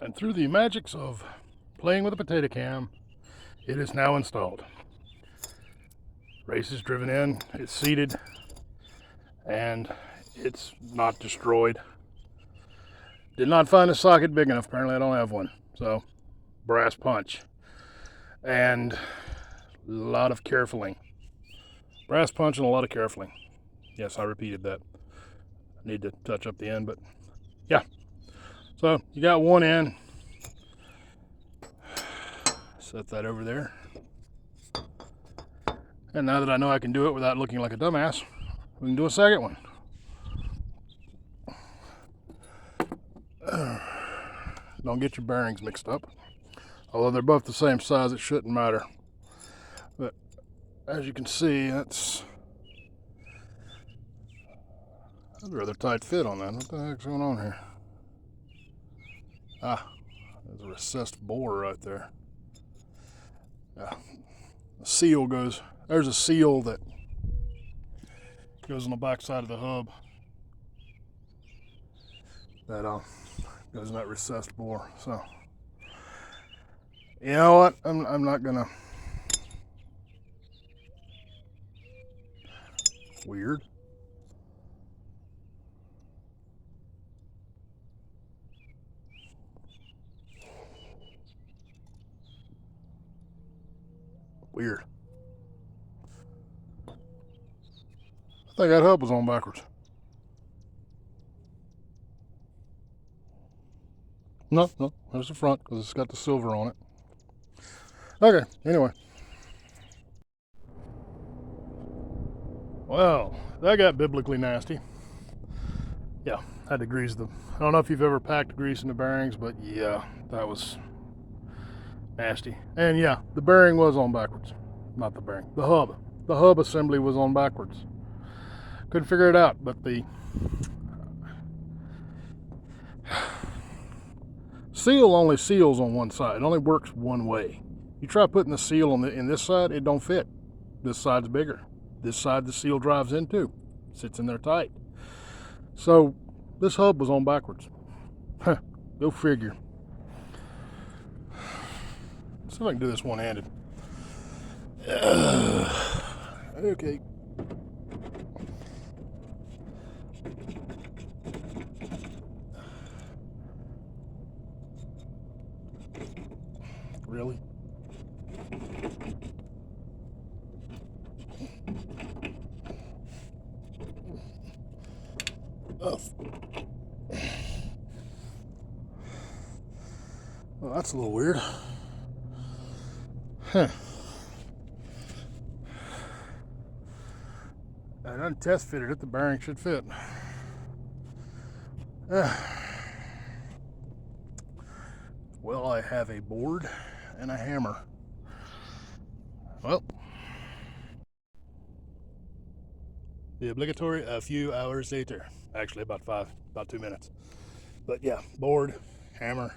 And through the magics of playing with a potato cam, it is now installed. Race is driven in, it's seated, and it's not destroyed. Did not find a socket big enough. Apparently I don't have one. So, brass punch. And a lot of carefuling. Brass punch and a lot of carefuling. Yes, I repeated that. I need to touch up the end, but yeah. So, you got one in. Set that over there. And now that I know I can do it without looking like a dumbass, we can do a second one. Don't get your bearings mixed up. Although they're both the same size, it shouldn't matter. But as you can see, that's a rather tight fit on that. What the heck's going on here? Ah, there's a recessed bore right there. Yeah, the seal goes, there's a seal that goes on the back side of the hub that goes in that recessed bore. So, you know what? I'm not gonna. Weird. Weird. I think that hub was on backwards. No, there's the front because it's got the silver on it. Okay, anyway. Well, that got biblically nasty. Yeah, had to grease them. I don't know if you've ever packed grease in the bearings, but yeah, that was nasty. And yeah, the bearing was on backwards. Not the bearing, the hub. The hub assembly was on backwards. Couldn't figure it out, but the seal only seals on one side. It only works one way. You try putting the seal in this side, it don't fit. This side's bigger. This side the seal drives into. Sits in there tight. So this hub was on backwards. Go figure. Let's see if I can do this one-handed. Okay. Really? Oh. Well, that's a little weird. Huh. I done test fitted it. The bearing should fit. Well, I have a board and a hammer. Well, the obligatory a few hours later. Actually, about 2 minutes. But yeah, board, hammer,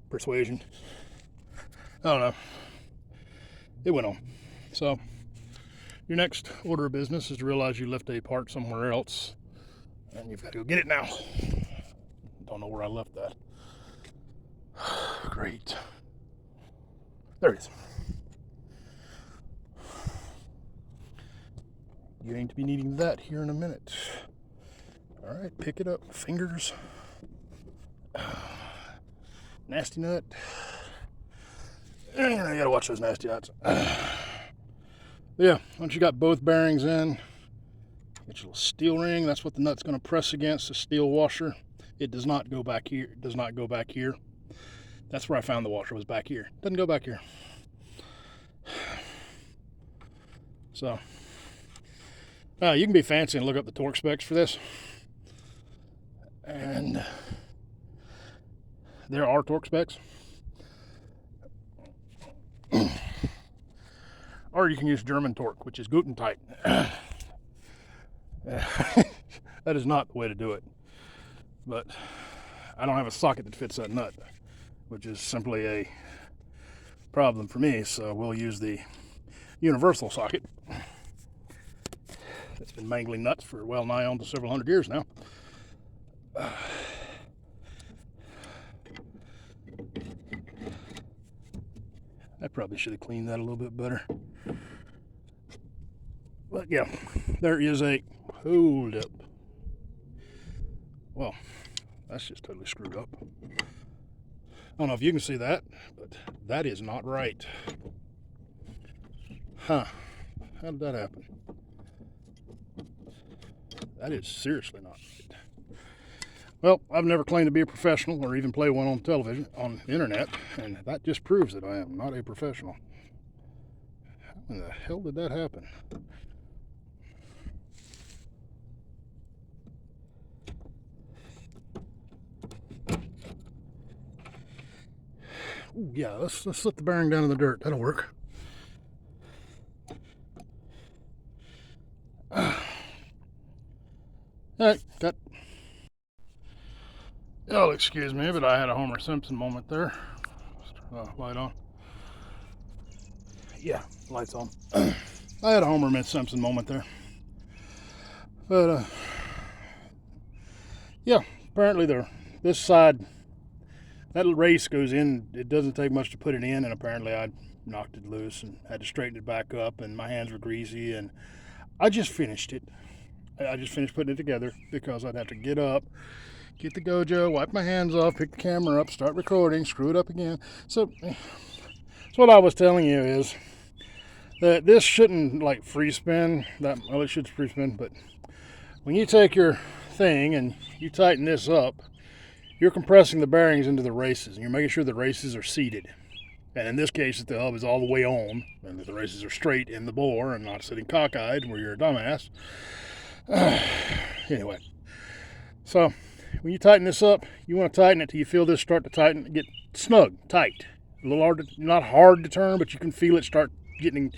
persuasion. I don't know. It went on. So, your next order of business is to realize you left a part somewhere else, and you've got to go get it now. Don't know where I left that. Great. There it is. You're going to be needing that here in a minute. All right, pick it up. Fingers. Nasty nut. You gotta watch those nasty nuts. Yeah, once you got both bearings in, get your little steel ring. That's what the nut's going to press against, the steel washer. It does not go back here. It does not go back here. That's where I found the washer, was back here. Doesn't go back here. So, you can be fancy and look up the torque specs for this. And there are torque specs. Or you can use German torque, which is Gutentight. That is not the way to do it. But I don't have a socket that fits that nut, which is simply a problem for me, so we'll use the universal socket. It's been mangling nuts for well nigh on to several hundred years now. probably should have cleaned that a little bit better. But yeah, there is a, hold up. Well, that's just totally screwed up. I don't know if you can see that, but that is not right. Huh. How did that happen? That is seriously not right. Well, I've never claimed to be a professional or even play one on television, on the internet, and that just proves that I am not a professional. How in the hell did that happen? Ooh, yeah, let's slip the bearing down in the dirt. That'll work. All right, cut. Oh, excuse me, but I had a Homer Simpson moment there. Light on. Yeah, lights on. I had a Homer Simpson moment there. But, yeah, apparently this side, that race goes in, it doesn't take much to put it in, and apparently I knocked it loose and had to straighten it back up, and my hands were greasy, and I just finished it. I just finished putting it together because I'd have to get up, get the Gojo, wipe my hands off, pick the camera up, start recording, screw it up again. So what I was telling you is that this shouldn't like free spin. Well, it should free spin, but when you take your thing and you tighten this up, you're compressing the bearings into the races, and you're making sure the races are seated. And in this case, if the hub is all the way on, and that the races are straight in the bore and not sitting cockeyed where you're a dumbass. Anyway, so when you tighten this up, you want to tighten it till you feel this start to tighten, get snug, tight. A little hard, not hard to turn, but you can feel it start getting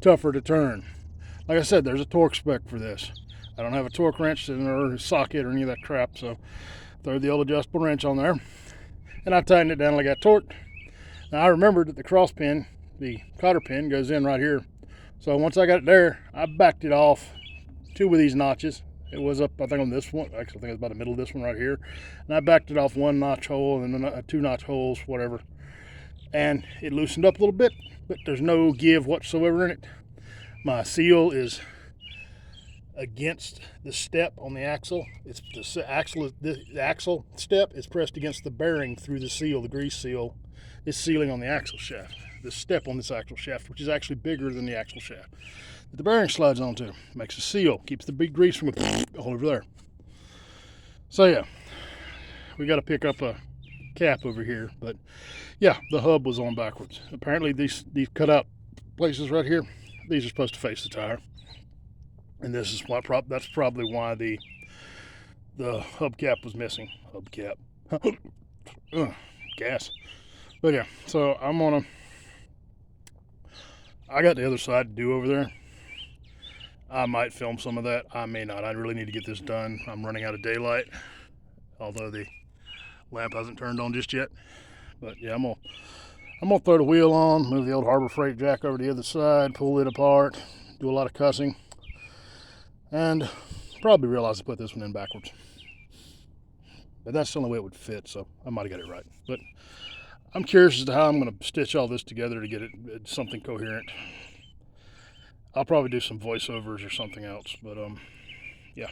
tougher to turn. Like I said, there's a torque spec for this. I don't have a torque wrench or a socket or any of that crap, so throw the old adjustable wrench on there, and I tightened it down like I got torqued. Now I remembered that the cross pin, the cotter pin, goes in right here. So once I got it there, I backed it off 2 of these notches. It was up, I think, on this one. Actually, I think it's about the middle of this one right here. And I backed it off 1 notch hole and then 2 notch holes, whatever. And it loosened up a little bit, but there's no give whatsoever in it. My seal is against the step on the axle. It's the axle step is pressed against the bearing through the seal, the grease seal. Is sealing on the axle shaft. The step on this axle shaft, which is actually bigger than the axle shaft, that the bearing slides onto, makes a seal, keeps the big grease from going all over there. So yeah, we got to pick up a cap over here, but yeah, the hub was on backwards. Apparently these cut out places right here, these are supposed to face the tire, and this is why that's probably why the hubcap was missing. Hubcap, gas. But yeah, so I got the other side to do over there. I might film some of that. I may not. I really need to get this done. I'm running out of daylight, although the lamp hasn't turned on just yet. But yeah, I'm gonna throw the wheel on, move the old Harbor Freight jack over to the other side, pull it apart, do a lot of cussing, and probably realize to put this one in backwards. But that's the only way it would fit, so I might have got it right. But I'm curious as to how I'm going to stitch all this together to get it something coherent. I'll probably do some voiceovers or something else, but yeah.